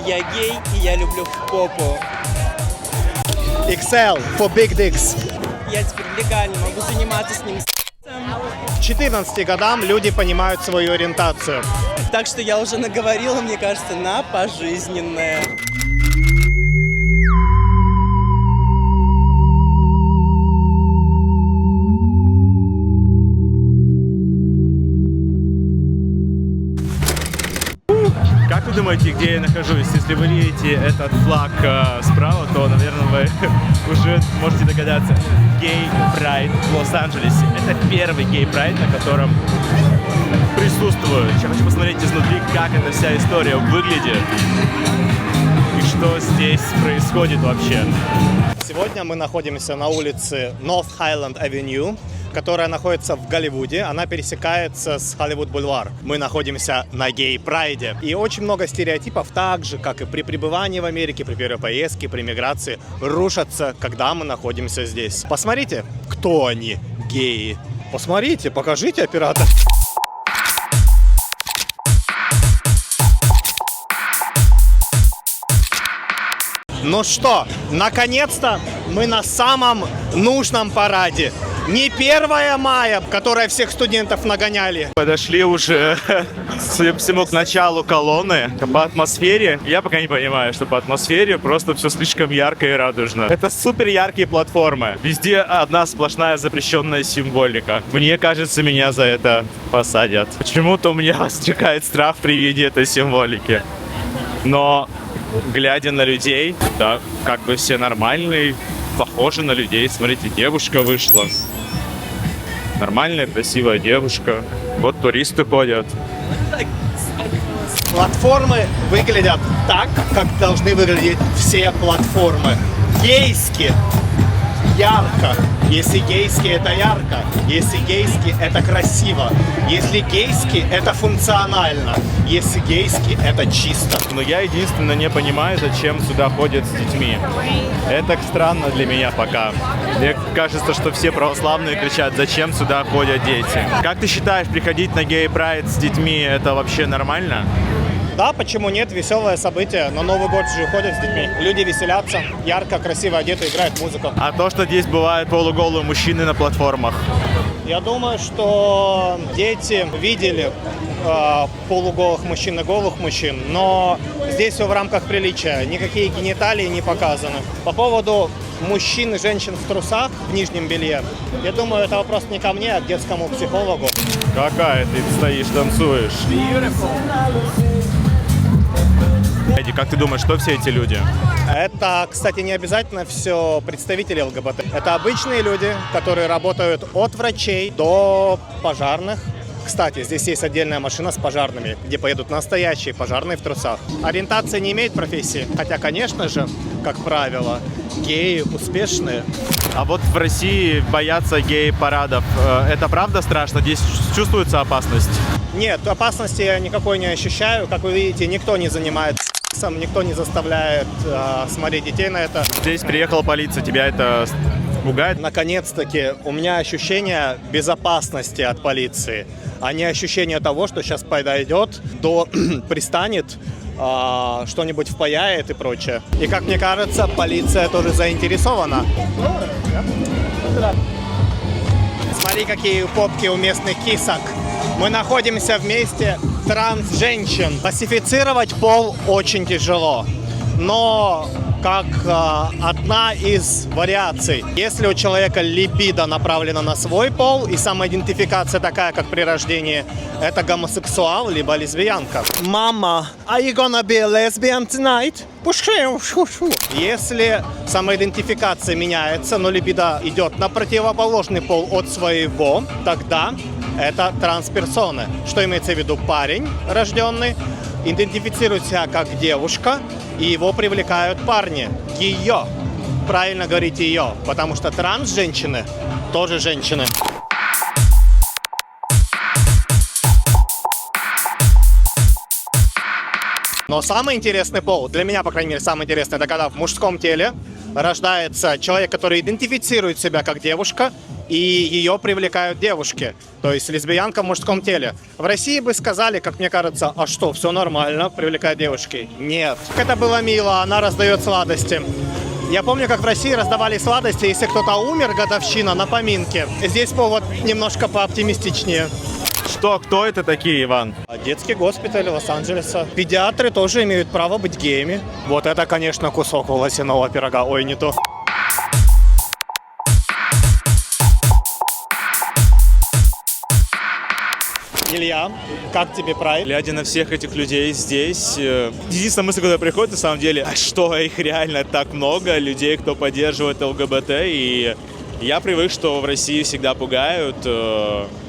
Я гей, и я люблю попу. XL for big dicks. Я теперь легально могу заниматься с ним. К 14 годам люди понимают свою ориентацию. Так что я уже наговорила, мне кажется, на пожизненное. Как вы думаете, где я нахожусь? Если вы видите этот флаг справа, то, наверное, вы уже можете догадаться. Гей Прайд в Лос-Анджелесе. Это первый гей Прайд, на котором присутствую. Я хочу посмотреть изнутри, как эта вся история выглядит и что здесь происходит вообще. Сегодня мы находимся на улице North Highland Avenue, которая находится в Голливуде. Она пересекается с Холливуд-бульвар. Мы находимся на гей-прайде. И очень много стереотипов, так же, как и при пребывании в Америке, при первой поездке, при миграции, рушатся, когда мы находимся здесь. Посмотрите, кто они, геи. Посмотрите, покажите, оператор. Ну что, наконец-то мы на самом нужном параде. Не 1 мая, которое всех студентов нагоняли. Подошли уже, судя по всему, к началу колонны. По атмосфере, я пока не понимаю, что по атмосфере просто все слишком ярко и радужно. Это супер яркие платформы. Везде одна сплошная запрещенная символика. Мне кажется, меня за это посадят. Почему-то у меня возникает страх при виде этой символики. Но, глядя на людей, да, как бы все нормальные, похожи на людей. Смотрите, девушка вышла. Нормальная, красивая девушка. Вот туристы ходят. Платформы выглядят так, как должны выглядеть все платформы. Гейски. Ярко. Если гейски, это ярко. Если гейски, это красиво. Если гейски, это функционально. Если гейски, это чисто. Но я единственное не понимаю, зачем сюда ходят с детьми. Это странно для меня пока. Мне кажется, что все православные кричат, зачем сюда ходят дети. Как ты считаешь, приходить на гей-прайд с детьми, это вообще нормально? Да, почему нет? Веселое событие. На Новый год же ходят с детьми. Люди веселятся, ярко, красиво одеты, играют музыку. А то, что здесь бывают полуголые мужчины на платформах? Я думаю, что дети видели полуголых мужчин и голых мужчин, но здесь все в рамках приличия. Никакие гениталии не показаны. По поводу мужчин и женщин в трусах, в нижнем белье, я думаю, это вопрос не ко мне, а к детскому психологу. Какая ты стоишь, танцуешь? Эдди, как ты думаешь, что все эти люди? Это, кстати, не обязательно все представители ЛГБТ. Это обычные люди, которые работают от врачей до пожарных. Кстати, здесь есть отдельная машина с пожарными, где поедут настоящие пожарные в трусах. Ориентация не имеет профессии, хотя, конечно же, как правило, геи успешные. А вот в России боятся гей-парадов. Это правда страшно? Здесь чувствуется опасность? Нет, опасности я никакой не ощущаю. Как вы видите, никто не занимается сексом, никто не заставляет смотреть детей на это. Здесь приехала полиция, тебя это пугает? Наконец-таки у меня ощущение безопасности от полиции, а не ощущение того, что сейчас подойдет, пристанет, что-нибудь впаяет и прочее. И, как мне кажется, полиция тоже заинтересована. Смотри, какие попки у местных кисок. Мы находимся в месте транс-женщин. Классифицировать пол очень тяжело, но как одна из вариаций. Если у человека либидо направлено на свой пол и самоидентификация такая, как при рождении, это гомосексуал либо лесбиянка. Мама, are you gonna be a lesbian tonight? Если самоидентификация меняется, но либидо идет на противоположный пол от своего, тогда это трансперсоны. Что имеется в виду? Парень рожденный идентифицирует себя как девушка, и его привлекают парни. Ее. Правильно говорить ее, потому что транс-женщины тоже женщины. Но самый интересный пол, для меня, по крайней мере, самый интересный, это когда в мужском теле рождается человек, который идентифицирует себя как девушка, и ее привлекают девушки. То есть лесбиянка в мужском теле. В России бы сказали, как мне кажется, а что, все нормально, привлекают девушки. Нет. Это было мило, она раздает сладости. Я помню, как в России раздавали сладости, если кто-то умер, годовщина, на поминке. Здесь повод немножко пооптимистичнее. Кто это такие, Иван? Детский госпиталь Лос-Анджелеса. Педиатры тоже имеют право быть геями. Вот это, конечно, кусок волосяного пирога. Ой, не то. Илья, как тебе прайд? Глядя на всех этих людей здесь, единственная мысль, когда приходит, на самом деле, а что их реально так много, людей, кто поддерживает ЛГБТ, и я привык, что в России всегда пугают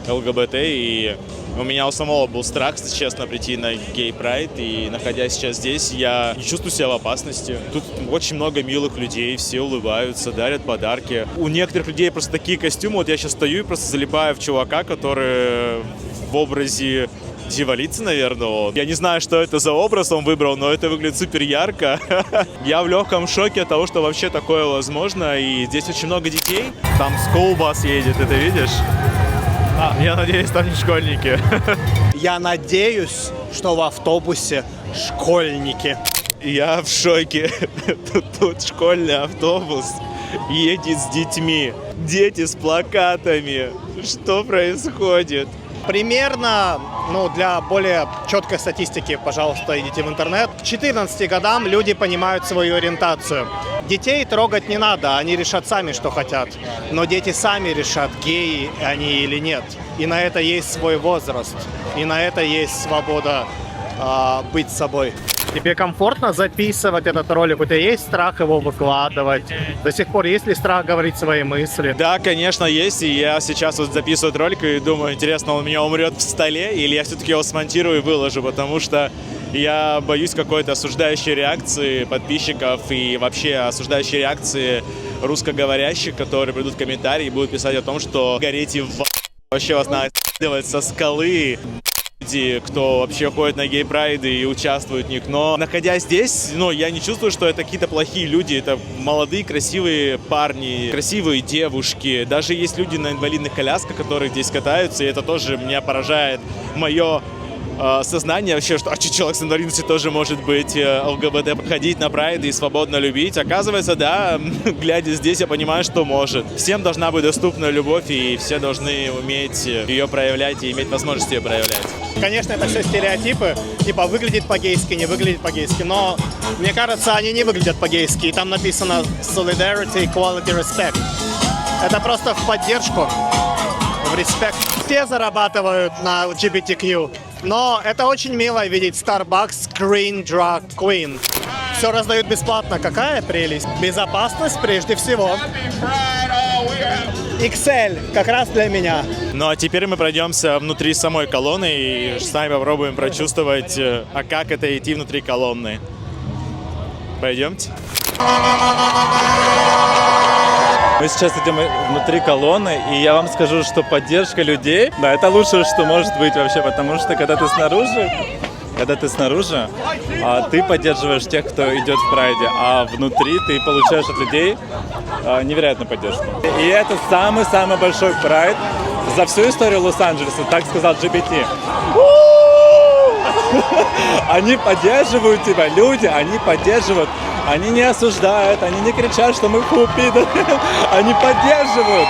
ЛГБТ, и у меня у самого был страх, если честно, прийти на гей-прайд, и находясь сейчас здесь, я не чувствую себя в опасности. Тут очень много милых людей, все улыбаются, дарят подарки. У некоторых людей просто такие костюмы, вот я сейчас стою и просто залипаю в чувака, который в образе дьяволицы, наверное. Вот. Я не знаю, что это за образ он выбрал, но это выглядит супер ярко. Я в легком шоке от того, что вообще такое возможно. И здесь очень много детей. Там скулбас едет, это видишь? Я надеюсь, там не школьники. Я надеюсь, что в автобусе школьники. Я в шоке. Тут школьный автобус едет с детьми. Дети с плакатами. Что происходит? Примерно, для более четкой статистики, пожалуйста, идите в интернет. К 14 годам люди понимают свою ориентацию. Детей трогать не надо, они решат сами, что хотят. Но дети сами решат, геи они или нет. И на это есть свой возраст. И на это есть свобода быть собой. Тебе комфортно записывать этот ролик? У тебя есть страх его выкладывать? До сих пор есть ли страх говорить свои мысли? Да, конечно, есть. И я сейчас вот записываю этот ролик и думаю, интересно, он у меня умрет в столе или я все-таки его смонтирую и выложу, потому что я боюсь какой-то осуждающей реакции подписчиков и вообще осуждающей реакции русскоговорящих, которые придут в комментарии и будут писать о том, что горите в вообще вас надо делать со скалы. Кто вообще ходит на гей-прайды и участвует в них. Но находясь здесь, я не чувствую, что это какие-то плохие люди. Это молодые, красивые парни, красивые девушки. Даже есть люди на инвалидных колясках, которые здесь катаются, и это тоже меня поражает. Мое сознание вообще, что человек с инвалидностью тоже может быть ЛГБТ, подходить на прайды и свободно любить. Оказывается, да, глядя здесь, я понимаю, что может. Всем должна быть доступна любовь, и все должны уметь ее проявлять и иметь возможность ее проявлять. Конечно, это все стереотипы, типа выглядит по-гейски, не выглядит по-гейски, но мне кажется, они не выглядят по-гейски, и там написано solidarity, equality, respect. Это просто в поддержку, в респект. Все зарабатывают на LGBTQ, но это очень мило видеть Starbucks Green Drag Queen. Все раздают бесплатно, какая прелесть. Безопасность прежде всего. XL, как раз для меня. Ну а теперь мы пройдемся внутри самой колонны и сами попробуем прочувствовать, а как это идти внутри колонны. Пойдемте. Мы сейчас идем внутри колонны, и я вам скажу, что поддержка людей, да, это лучшее, что может быть вообще, потому что когда ты снаружи, ты поддерживаешь тех, кто идет в прайде, а внутри ты получаешь от людей невероятную поддержку. И это самый-самый большой прайд за всю историю Лос-Анджелеса, так сказал GBT. Они поддерживают тебя, люди, они поддерживают. Они не осуждают, они не кричат, что мы хупи, они поддерживают.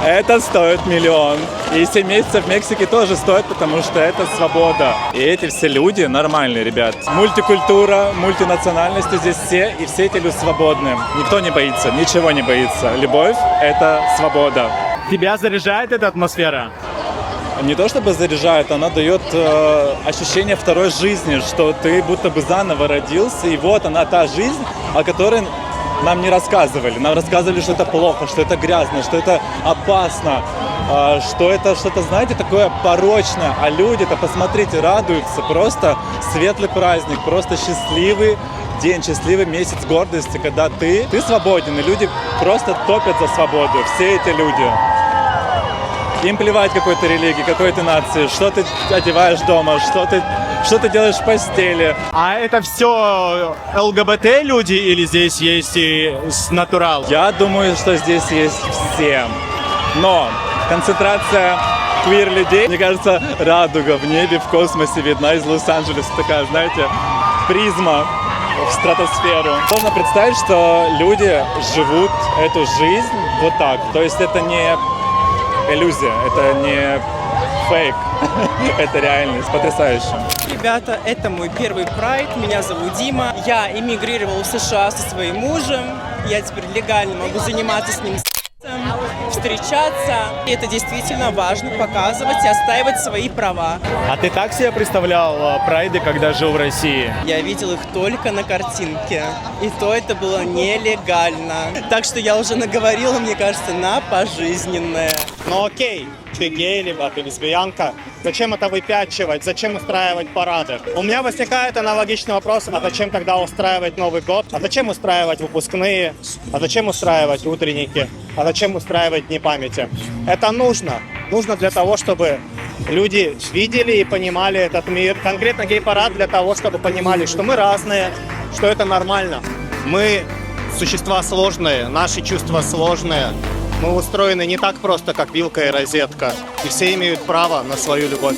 Это стоит $1 миллион. И 7 месяцев в Мексике тоже стоит, потому что это свобода. И эти все люди нормальные, ребят. Мультикультура, мультинациональности здесь все, и все эти люди свободны. Никто не боится, ничего не боится. Любовь — это свобода. Тебя заряжает эта атмосфера? Не то чтобы заряжает, она дает ощущение второй жизни, что ты будто бы заново родился, и вот она, та жизнь, о которой нам не рассказывали. Нам рассказывали, что это плохо, что это грязно, что это опасно, что это что-то, знаете, такое порочное. А люди-то, посмотрите, радуются. Просто светлый праздник, просто счастливый день, счастливый месяц гордости, когда ты свободен, и люди просто топят за свободу. Все эти люди. Им плевать, какой ты религии, какой ты нации, что ты одеваешь дома, что ты что ты делаешь в постели. А это все ЛГБТ люди или здесь есть и натурал? Я думаю, что здесь есть всем. Но концентрация квир-людей, мне кажется, радуга в небе, в космосе видна из Лос-Анджелеса. Такая, знаете, призма в стратосферу. Можно представить, что люди живут эту жизнь вот так. То есть это не иллюзия, это не фейк, это реальность. Потрясающе. Ребята, это мой первый прайд. Меня зовут Дима. Я эмигрировал в США со своим мужем. Я теперь легально могу заниматься с ним сексом, встречаться. И это действительно важно — показывать и отстаивать свои права. А ты так себе представлял прайды, когда жил в России? Я видел их только на картинке. И то это было нелегально. Так что я уже наговорила, мне кажется, на пожизненное. Ну окей, ты гей, либо ты лесбиянка. Зачем это выпячивать? Зачем устраивать парады? У меня возникает аналогичный вопрос, а зачем тогда устраивать Новый год? А зачем устраивать выпускные? А зачем устраивать утренники? А зачем устраивать Дни памяти? Это нужно. Нужно для того, чтобы люди видели и понимали этот мир. Конкретно гей-парад для того, чтобы понимали, что мы разные, что это нормально. Мы существа сложные, наши чувства сложные. Мы устроены не так просто, как вилка и розетка. И все имеют право на свою любовь.